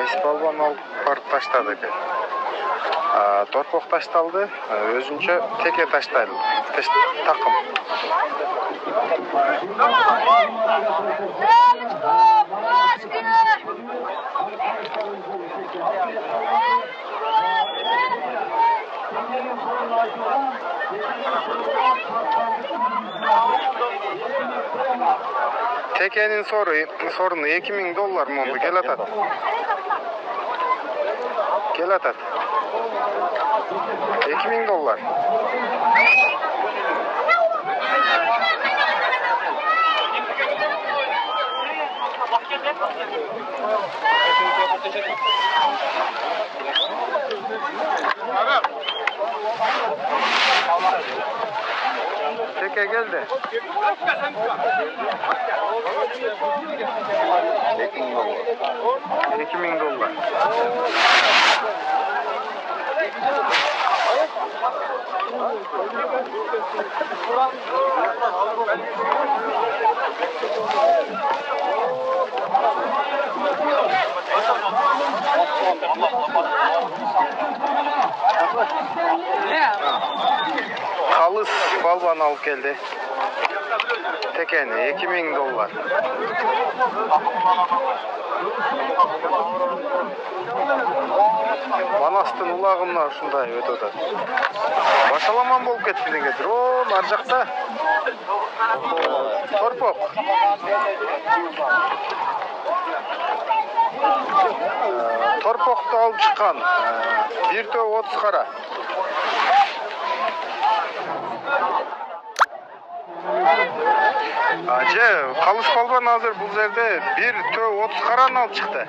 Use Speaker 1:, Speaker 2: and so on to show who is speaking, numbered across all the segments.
Speaker 1: Kalis balban alıp barıp taştadı eкен. Torpok taştaldı, özünçө teke taştaydı. Takım. Tekenin sorunu $2000 mı oldu? Gel atat. Gel atat. $2000. Teke geldi. $2000. Kalis balban alıp geldi. Tekeni $2000. Manastın ulağımla ушундай өтіп атат. Башаламан болуп кетти дегендир. О, нар жакта. Торпок. Торпокту алып чыккан. Бир төө 30 кара. Же, Kalis balban азыр бул жерде бир төө 30 караны алып чыкты.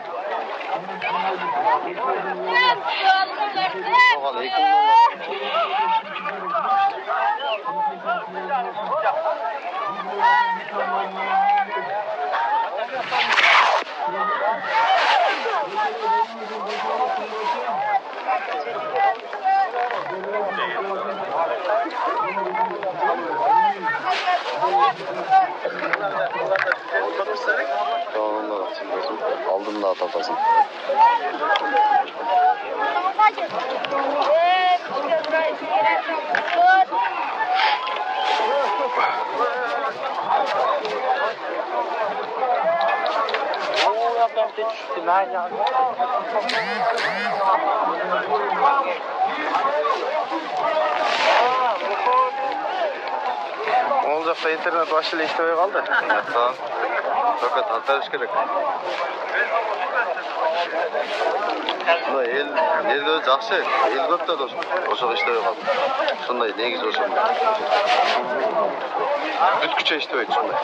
Speaker 2: Aldım da atatasın.
Speaker 1: Ол жақта интернет вообще иштебей калды.
Speaker 2: Только татарыш керек. Мына элде жакшы, эл көп да ошого иштебей калды. Ушундай негизи ошондой. Бүткүчө иштебейт ушундай.